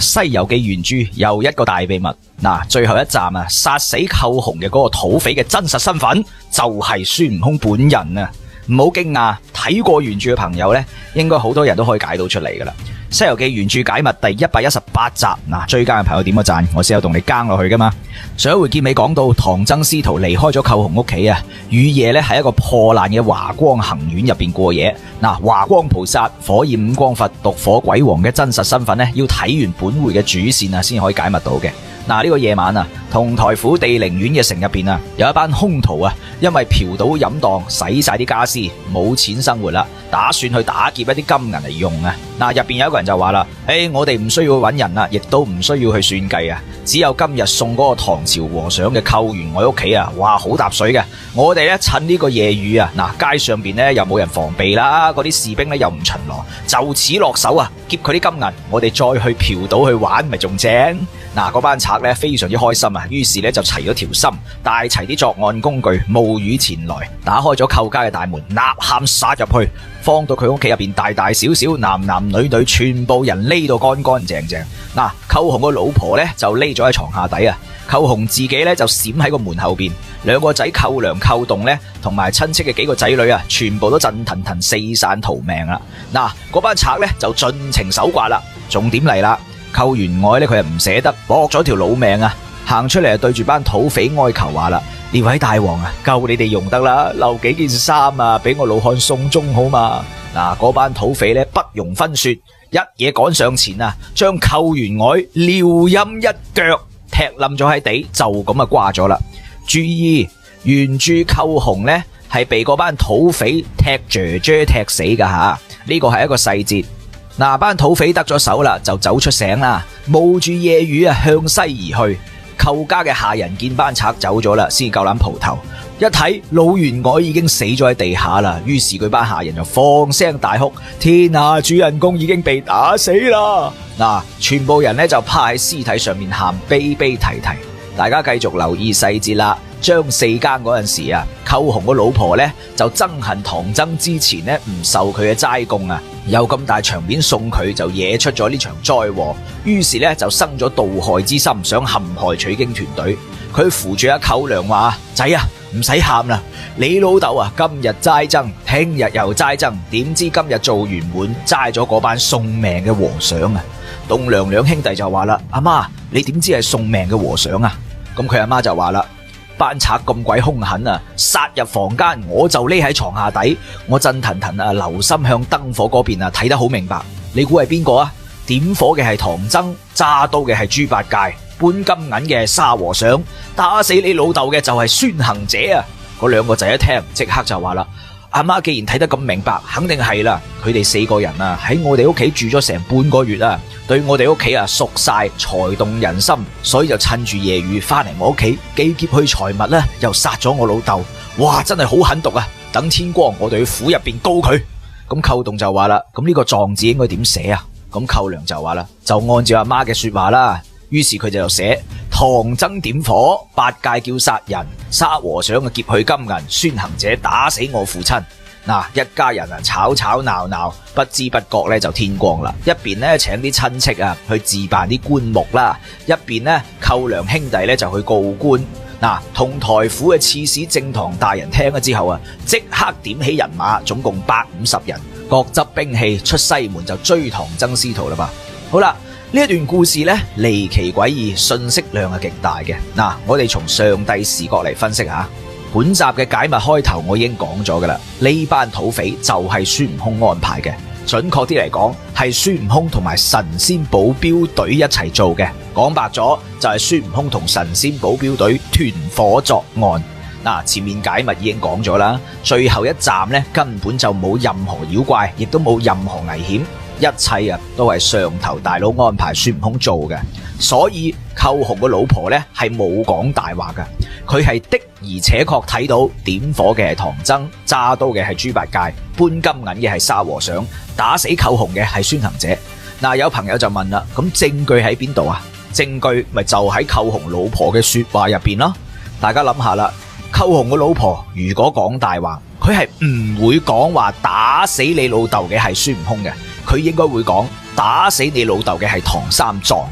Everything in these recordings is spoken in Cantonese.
西遊記原著又一個大秘密。最後一站啊，殺死寇洪嘅嗰個土匪嘅真實身份就係孫悟空本人啊！唔好驚訝，睇過原著嘅朋友呢，應該好多人都可以解到出嚟噶啦。《西遊記》原著解密第118集，追更嘅朋友點個讚，我先有動力更落去噶嘛。上一回結尾講到，唐僧師徒離開咗寇洪屋企啊，雨夜呢喺一個破爛嘅華光行院入邊過夜。華光菩薩、火焰五光佛、毒火鬼王嘅真實身份呢，要睇完本回嘅主線啊，先可以解密到嘅。呢個夜晚啊，同台府地靈縣嘅城入邊啊，有一班兇徒啊，因為嫖賭飲蕩，使晒啲家私，冇錢生活啦，打算去打劫一啲金銀嚟用啊。入邊有一個人就話啦，我哋唔需要揾人啦，亦都唔需要去算計啊，只有今日送嗰個唐朝和尚嘅寇員外屋企啊，哇，好搭水嘅。我哋咧趁呢個夜雨啊，街上邊咧又冇人防備啦，嗰啲士兵咧又唔巡邏，就此落手啊，劫佢啲金銀，我哋再去嫖賭去玩，咪仲正。嗰班賊咧非常之開心啊，於是咧就齊咗條心，帶齊啲作案工具，冒雨前來，打開咗寇家嘅大門，吶喊殺入去，放到佢屋企入邊，大大小小、男男女女，全部人匿到乾乾淨淨。寇洪個老婆咧就匿咗喺床下底啊，寇洪自己咧就閃喺個門後邊，兩個仔寇良、寇棟咧同埋親戚嘅幾個仔女啊，全部都震騰騰四散逃命啦。嗰班賊咧就盡情搜刮啦，重點嚟啦。寇員外咧，佢又唔捨得，搏咗條老命啊，行出嚟啊，對住班土匪哀求話啦：呢位大王啊，夠你哋用得啦，留幾件衫啊，俾我老漢送終好嘛？嗰班土匪咧不容分說，一嘢趕上前啊，將寇員外撩陰一腳踢冧咗喺地，就咁啊瓜咗啦。注意，原著寇洪呢係被嗰班土匪踢啫啫踢死噶吓，呢個係一個細節。班土匪得咗手啦，就走出城啦，冒住夜雨啊向西而去。寇家嘅下人見班賊走咗啦，先夠膽蒲頭。一睇老員外已經死咗喺地下啦，於是佢班下人就放聲大哭：天啊，主人公已經被打死啦！全部人呢就趴喺屍體上面喊，悲悲啼啼。大家繼續留意細節啦。將四更嗰陣時啊，寇洪個老婆呢就憎恨唐僧之前呢唔受佢嘅齋供啊，有咁大場面送佢，就惹出咗呢場災禍，於是呢就生咗妒害之心，想陷害取經團隊。佢扶住阿寇良話：仔啊，唔使喊啦，你老豆啊今日齋僧，聽日又齋僧，點知今日做完滿齋咗嗰班送命嘅和尚啊！棟梁兩兄弟就話啦：阿媽，你點知係送命嘅和尚啊？咁佢阿媽就話啦：班賊咁鬼兇狠啊！殺入房間，我就匿喺床下底，我震騰騰啊，留心向燈火嗰邊啊，睇得好明白。你估係邊個啊？點火嘅係唐僧，揸刀嘅係豬八戒，搬金銀嘅係沙和尚，打死你老豆嘅就係孫行者啊！嗰兩個仔一聽，即刻就話啦：阿媽既然睇得咁明白，肯定係啦。佢哋四個人啊喺我哋屋企住咗成半個月啊，對我哋屋企啊熟晒，財動人心，所以就趁住夜雨翻嚟我屋企，既劫去財物呢，又殺咗我老豆。哇，真係好狠毒啊！等天光我哋去府入邊告佢。咁寇棟就話啦：咁呢個狀字應該點寫啊？咁寇良就話啦：就按照阿媽嘅說話啦。於是佢就寫：唐僧點火，八戒叫殺人，沙和尚劫去金銀，孫行者打死我父親。一家人啊吵吵鬧鬧，不知不覺咧就天光啦。一邊咧請啲親戚啊去置辦啲棺木啦，一邊咧寇良兄弟咧就去告官。同台府嘅刺史正堂大人聽咗之後啊，即刻點起人馬，總共150人，各執兵器出西門就追唐僧師徒啦吧。好啦，呢一段故事呢，離奇詭異，信息量係極大嘅。我哋從上帝視角嚟分析下。本集嘅解密開頭我已經講咗噶啦，呢班土匪就係孫悟空安排嘅，準確啲嚟講係孫悟空同埋神仙保鏢隊一齊做嘅。講白咗就係孫悟空同神仙保鏢隊團伙作案。前面解密已經講咗啦，最後一站呢，根本就冇任何妖怪，亦都冇任何危險，一切啊都係上頭大佬安排孫悟空做嘅。所以寇洪個老婆呢係冇講大話噶，佢係的而且確睇到點火嘅係唐僧，揸刀嘅係豬八戒，搬金銀嘅係沙和尚，打死寇洪嘅係孫行者。有朋友就問啦，咁證據喺邊度啊？證據咪就喺寇洪老婆嘅說話入邊咯。大家諗下啦，寇洪個老婆如果講大話，佢係唔會講話打死你老豆嘅係孫悟空嘅，佢應該會講打死你老豆嘅係唐三藏。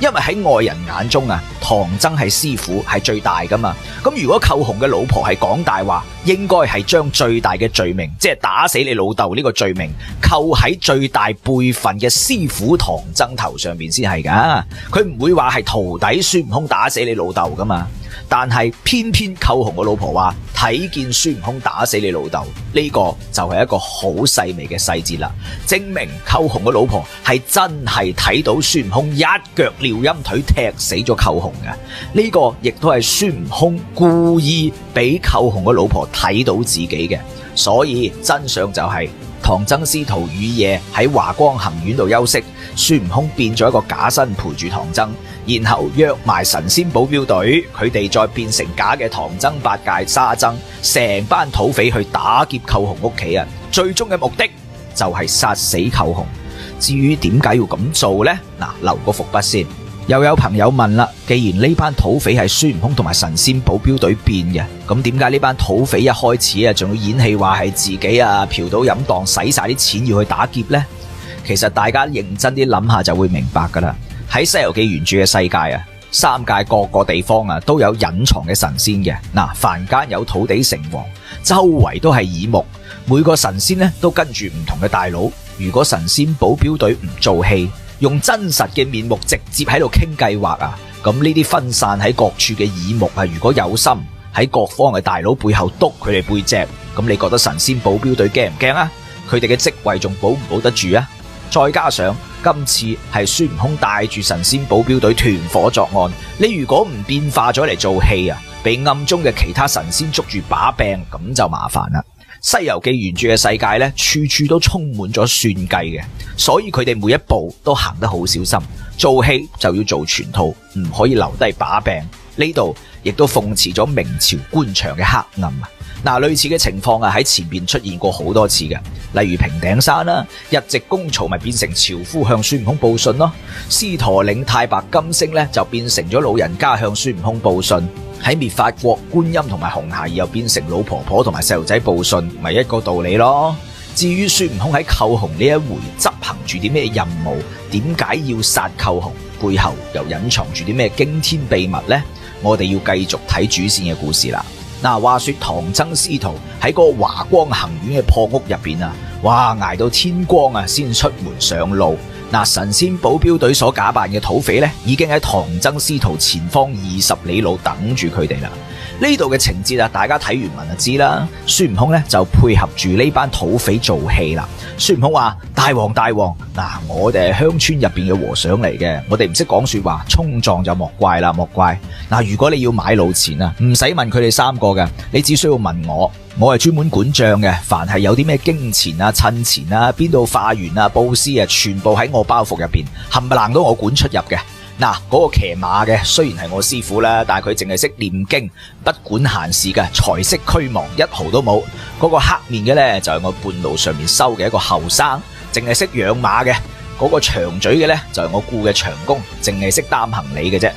因為喺外人眼中啊，唐僧係師傅係最大噶嘛。咁如果寇洪嘅老婆係講大話，應該係將最大嘅罪名，即係打死你老豆呢個罪名，扣喺最大輩分嘅師傅唐僧頭上面先係噶。佢唔會話係徒弟孫悟空打死你老豆噶嘛。但係偏偏寇洪個老婆話睇見孫悟空打死你老豆，呢個就係一個好細微嘅細節啦，證明寇洪個老婆係真係睇到孫悟空一腳撩陰腿踢死咗寇洪嘅。呢個亦都係孫悟空故意俾寇洪個老婆睇到自己嘅。所以真相就係唐僧師徒雨夜喺華光行院度休息，孫悟空變咗一個假身陪住唐僧，然後約埋神仙保鏢隊，佢哋再變成假嘅唐僧、八戒、沙僧，成班土匪去打劫寇洪屋企人，最終嘅目的就係殺死寇洪。至於點解要咁做呢？留個伏筆先。又有朋友問啦，既然呢班土匪係孫悟空同埋神仙保鏢隊變嘅，咁點解呢班土匪一開始啊仲要演戲話係自己啊嫖賭飲蕩使晒啲錢要去打劫呢？其實大家認真啲諗下就會明白噶啦。喺《西遊記》原著嘅世界啊，三界各個地方啊都有隱藏嘅神仙嘅。凡間有土地城隍，周圍都係耳目，每個神仙呢都跟住唔同嘅大佬。如果神仙保鏢隊唔做戲，用真實嘅面目直接喺度傾計劃啊，咁呢啲分散喺各處嘅耳目啊，如果有心喺各方嘅大佬背後督佢哋背脊，咁你覺得神仙保鏢隊驚唔驚啊？佢哋嘅職位仲保唔保得住啊？再加上今次係孫悟空帶住神仙保鏢隊團伙作案，你如果唔變化咗嚟做戲啊，被暗中嘅其他神仙捉住把柄，咁就麻煩啦。西遊記原著嘅世界呢，處處都充滿咗算計嘅，所以佢哋每一步都行得好小心。做戲就要做全套，唔可以留低把柄。呢度亦都諷刺咗明朝官場嘅黑暗啊！類似嘅情況啊喺前面出現過好多次嘅，例如平頂山啦，日值公曹咪變成樵夫向孫悟空報信咯；獅駝嶺太白金星呢，就變成咗老人家向孫悟空報信。喺滅法國，觀音同埋紅孩兒又變成老婆婆同埋細路仔報信，咪一個道理咯。至於孫悟空喺寇洪呢一回執行住啲咩任務，點解要殺寇洪，背後又隱藏住啲咩驚天秘密呢？我哋要繼續睇主線嘅故事啦。話說唐僧師徒喺嗰個華光行院嘅破屋入邊啊，哇，挨到天光啊先出門上路。神仙保鏢隊所假扮嘅土匪呢，已經喺唐僧師徒前方20里路等住佢哋啦。呢度嘅情節啊，大家睇原文就知啦。孫悟空呢，就配合住呢班土匪做戲啦。孫悟空話：大王大王，我哋係鄉村入邊嘅和尚嚟嘅，我哋唔識講說話，衝撞就莫怪啦，莫怪。如果你要買路錢啊，唔使問佢哋三個嘅，你只需要問我。我係專門管賬嘅，凡係有啲咩經錢啊、趁錢啊、邊度化緣啊、布施啊，全部喺我包袱入邊，冚唪唥都我管出入嘅。嗰個騎馬嘅雖然係我師傅啦，但係佢淨係識念經，不管閒事嘅，財色俱忘，一毫都冇。嗰個黑面嘅呢，就係我半路上面收嘅一個後生，淨係識養馬嘅。嗰個長嘴嘅呢，就係我雇嘅長工，淨係識擔行李嘅啫。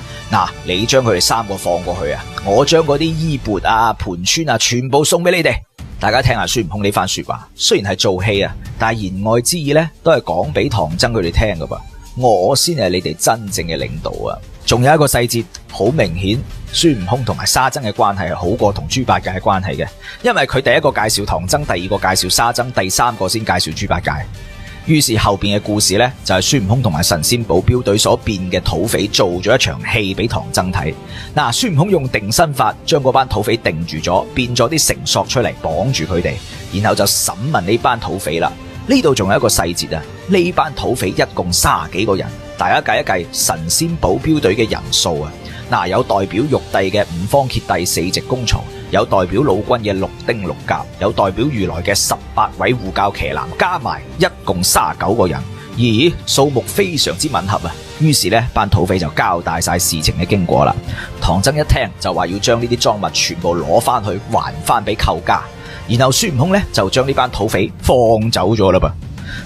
你將佢哋三個放過去啊，我將嗰啲衣缽啊、盤川啊，全部送俾你哋。大家聽下孫悟空呢番說話，雖然係做戲啊，但係言外之意呢，都係講俾唐僧佢哋聽噶噃。我先係你哋真正嘅領導啊！仲有一個細節好明顯，孫悟空同埋沙僧嘅關係係好過同豬八戒嘅關係嘅，因為佢第一個介紹唐僧，第二個介紹沙僧，第三個先介紹豬八戒。於是後邊嘅故事呢，就係孫悟空同埋神仙保鏢隊所變嘅土匪做咗一場戲俾唐僧睇。孫悟空用定身法將嗰班土匪定住咗，變咗啲繩索出嚟綁住佢哋，然後就審問呢班土匪啦。呢度仲有一個細節啊，呢班土匪一共30幾個人，大家計一計神仙保鏢隊嘅人數啊。有代表玉帝嘅五方揭帝4隻公曹，有代表老君嘅6丁6甲，有代表如來嘅18位護教騎男，加埋一共39個人。咦，數目非常之吻合啊！於是呢班土匪就交代晒事情嘅經過啦。唐僧一聽就話要將呢啲贓物全部攞翻去還翻俾寇家。然後孫悟空呢，就將呢班土匪放走咗啦噃。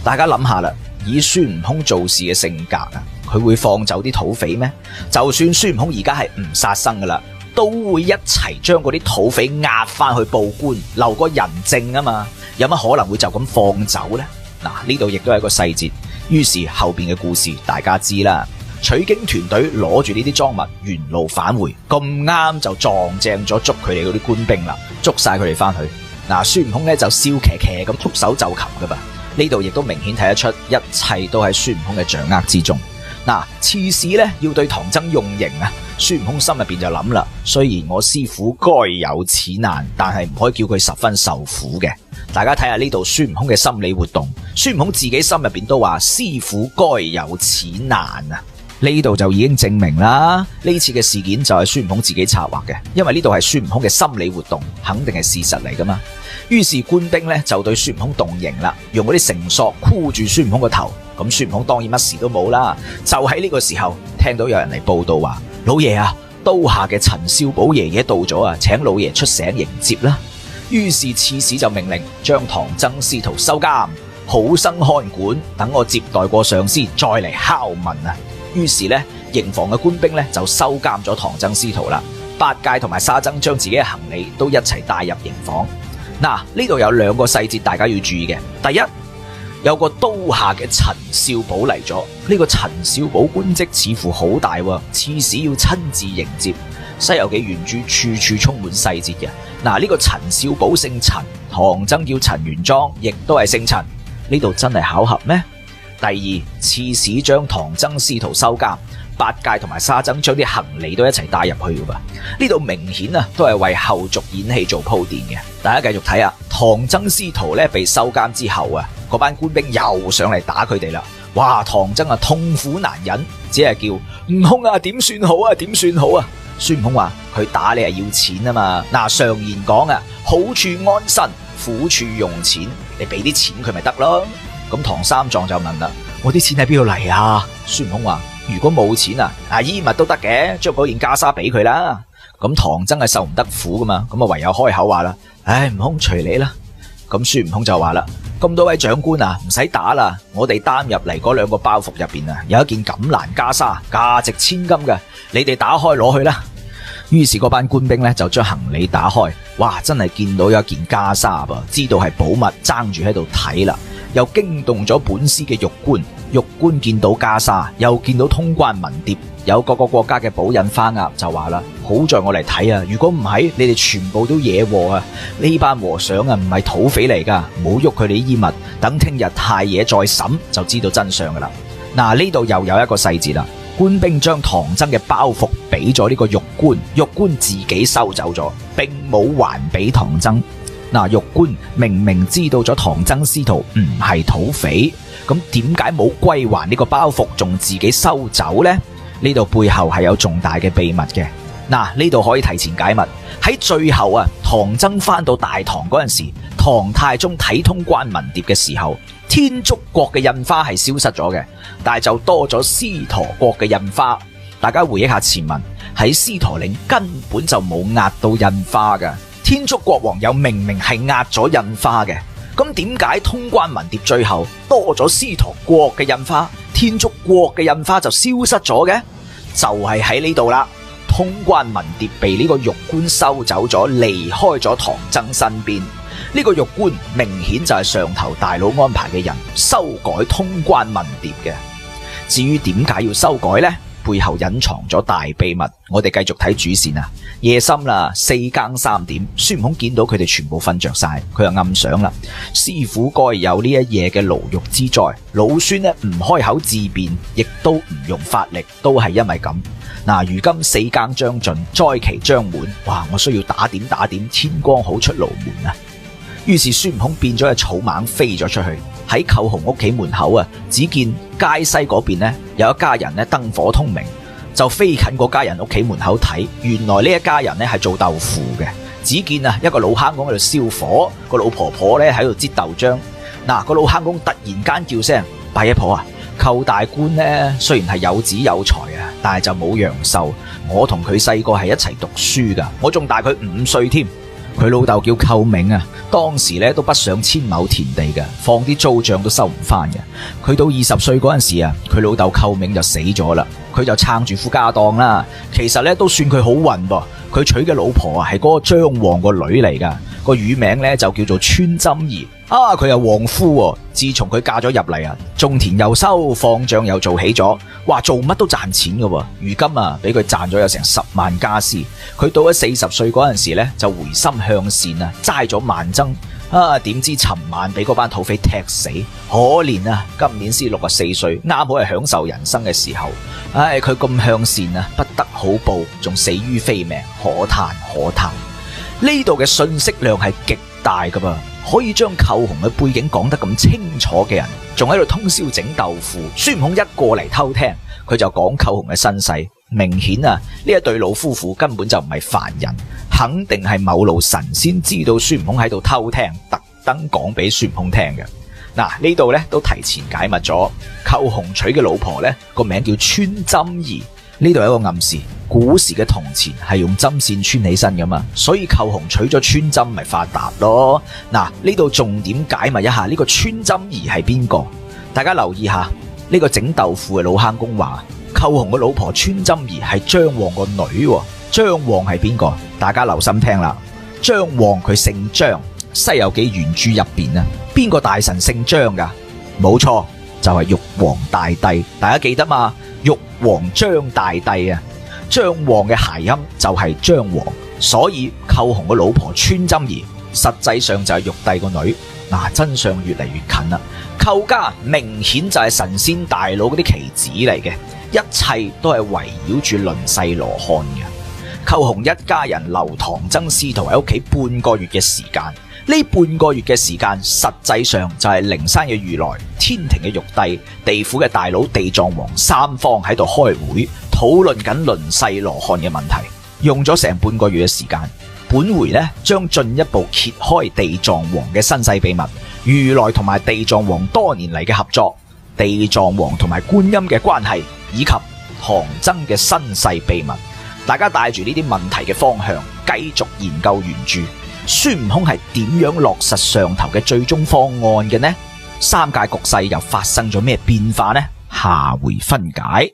大家諗下啦，以孫悟空做事嘅性格啊，佢會放走啲土匪咩？就算孫悟空而家係唔殺生噶啦，都會一齊將嗰啲土匪押翻去報官，留個人證啊嘛。有乜可能會就咁放走呢？呢度亦都係一個細節。於是後邊嘅故事大家知啦。取經團隊攞住呢啲贓物原路返回，咁啱就撞正咗捉佢哋嗰啲官兵啦，捉晒佢哋翻去。嗱，孫悟空咧就笑騎騎咁束手就擒噶噃。呢度亦都明顯睇得出，一切都喺孫悟空嘅掌握之中。嗱，刺史咧要對唐僧用刑啊，孫悟空心入邊就諗啦，雖然我師父該有此難，但係唔可以叫佢十分受苦嘅。大家睇下呢度孫悟空嘅心理活動，孫悟空自己心入邊都話師父該有此難啊。呢度就已經證明啦，呢次嘅事件就係孫悟空自己策劃嘅，因為呢度係孫悟空嘅心理活動，肯定係事實嚟噶嘛。於是官兵呢就對孫悟空動刑啦，用嗰啲繩索箍住孫悟空個頭。咁孫悟空當然乜事都冇啦。就喺呢個時候，聽到有人嚟報道話：老爺啊，刀下嘅陳少寶爺爺到咗啊，請老爺出城迎接啦。於是刺史就命令將唐僧師徒收監，好生看管，等我接待過上司再嚟拷問啊。於是呢，營房嘅官兵呢就收監咗唐僧師徒啦。八戒同埋沙僧將自己嘅行李都一齊帶入營房。嗱，呢度有兩個細節大家要注意嘅。第一，有個刀下嘅陳少寶嚟咗。呢個陳少寶官職似乎好大喎，刺史要親自迎接。西遊記原著處處充滿細節嘅。嗱，呢個陳少寶姓陳，唐僧叫陳元莊，亦都係姓陳。呢度真係巧合咩？第二，刺史將唐僧師徒收監，八戒同埋沙僧將啲行李都一齊帶入去噶噃。呢度明顯啊，都係為後續演戲做鋪墊嘅。大家繼續睇下，唐僧師徒咧被收監之後啊，嗰班官兵又上嚟打佢哋啦。哇，唐僧啊痛苦難忍，只係叫悟空啊，點算好啊，點算好啊？孫悟空話佢打你係要錢啊嘛。嗱，常言講啊，好處安身，苦處用錢，你俾啲錢佢咪得咯。咁唐三藏就問啦：我啲錢喺邊度嚟啊？孫悟空話：如果冇錢啊，衣物都得嘅，將嗰件袈裟俾佢啦。咁唐僧係受唔得苦噶嘛，咁啊唯有開口話啦：唉，悟空隨你啦。咁孫悟空就話啦：咁多位長官啊，唔使打啦，我哋擔入嚟嗰兩個包袱入邊啊，有一件錦蘭袈裟，價值千金嘅，你哋打開攞去啦。於是嗰班官兵咧就將行李打開，哇，真係見到有一件袈裟噃，知道係寶物，爭住喺度睇啦。又驚動咗本司嘅玉官，玉官見到袈裟，又見到通關文牒，有各個國家嘅寶印花押，就話啦：好在我嚟睇啊，如果唔係，你哋全部都惹禍啊！呢班和尚啊，唔係土匪嚟噶，唔好喐佢哋啲衣物，等聽日太爺再審就知道真相噶啦。嗱，呢度又有一個細節啦，官兵將唐僧嘅包袱俾咗呢個玉官，玉官自己收走咗，並冇還俾唐僧。嗱，玉官明明知道咗唐僧師徒唔係土匪，咁點解冇歸還呢個包袱，仲自己收走呢？呢度背後係有重大嘅秘密嘅。嗱，呢度可以提前解密。喺最後啊，唐僧翻到大唐嗰陣時，唐太宗睇通關文牒嘅時候，天竺國嘅印花係消失咗嘅，但係就多咗獅駝國嘅印花。大家回憶下前文，喺獅駝嶺根本就冇壓到印花噶。天竺國王又明明係壓咗印花嘅，咁點解通關文牒最後多咗獅駝國嘅印花，天竺國嘅印花就消失咗嘅？就係喺呢度啦，通關文牒被呢個玉官收走咗，離開咗唐僧身邊。呢個玉官明顯就係上頭大佬安排嘅人，修改通關文牒嘅。至於點解要修改呢？背後隱藏咗大秘密，我哋繼續睇主線啊！夜深啦，4更3點，孫悟空見到佢哋全部瞓着晒，佢就暗想啦：師父該有呢一夜嘅牢獄之災，老孫呢唔開口自辯，亦都唔用法力，都係因為咁。嗱，如今4更將盡，災期將滿，哇！我需要打點，天光好出牢門啊！於是孫悟空變咗隻草蜢飛咗出去，喺寇洪屋企門口啊，只見街西嗰邊呢有一家人呢燈火通明，就飛近嗰家人屋企門口睇，原來呢一家人呢係做豆腐嘅。只見啊一個老坑公喺度燒火，個老婆婆呢喺度擠豆漿。嗱，個老坑公突然間叫聲：八爺婆啊，寇大官呢雖然係有子有才啊，但係就冇陽壽。我同佢細個係一齊讀書噶，我仲大佢5歲添。佢老豆叫寇明啊，當時咧都不上千畝田地嘅，放啲租賬都收唔翻嘅。佢到20歲嗰陣時啊，佢老豆寇明就死咗啦，佢就撐住副家當啦。其實咧都算佢好運噃，佢娶嘅老婆啊係嗰個張旺個女嚟噶，個乳名咧就叫做穿針兒。佢係旺夫喎，自從佢嫁咗入嚟啊，種田又收，放醬又做起咗，哇，做乜都賺錢㗎喎。如今啊，俾佢賺咗有成10萬家私。佢到咗40歲嗰陣時呢，就回心向善啊，齋咗萬增。點知尋晚俾嗰班土匪踢死，可憐啊！今年先64歲，啱好係享受人生嘅時候。佢咁向善啊，不得好報，仲死於非命，可嘆可嘆。呢度嘅信息量係極大噶噃，可以將寇洪嘅背景講得咁清楚嘅人，仲喺度通宵整豆腐。孫悟空一過嚟偷聽，佢就講寇洪嘅身世。明顯啊，呢一對老夫婦根本就唔係凡人，肯定係某路神仙知道孫悟空喺度偷聽，特登講俾孫悟空聽嘅。呢度呢都提前解密咗，寇洪娶嘅老婆呢個名叫穿針兒。呢度有一個暗示，古時嘅銅錢係用針線穿起身噶嘛，所以寇洪娶咗穿針咪發達咯。呢度重點解密一下呢個穿針兒係邊個？大家留意下呢個整豆腐嘅老坑公話，寇洪嘅老婆穿針兒係張旺個女。張旺係邊個？大家留心聽啦。張旺佢姓張，《西遊記》原著入邊啊，邊個大臣姓張噶？冇錯，就係玉皇大帝。大家記得嘛？玉皇張大帝啊，張旺嘅諧音就係張皇，所以寇洪嘅老婆穿針兒實際上就係玉帝個女。真相越嚟越近啦。寇家明顯就係神仙大佬嗰啲棋子嚟嘅，一切都係圍繞住輪世羅漢嘅。寇洪一家人留唐僧師徒喺屋企半個月嘅時間，呢半個月嘅時間實際上就係靈山嘅如來、天庭嘅玉帝、地府嘅大佬地藏王三方喺度開會討論緊輪世羅漢嘅問題，用咗成半個月嘅時間。本回呢將進一步揭開地藏王嘅身世秘密，如來同埋地藏王多年嚟嘅合作，地藏王同埋觀音嘅關係，以及唐僧嘅身世秘密。大家帶住呢啲問題嘅方向繼續研究原著，孫悟空係點樣落實上頭嘅最終方案嘅呢？三界局勢又發生咗咩變化呢？下回分解。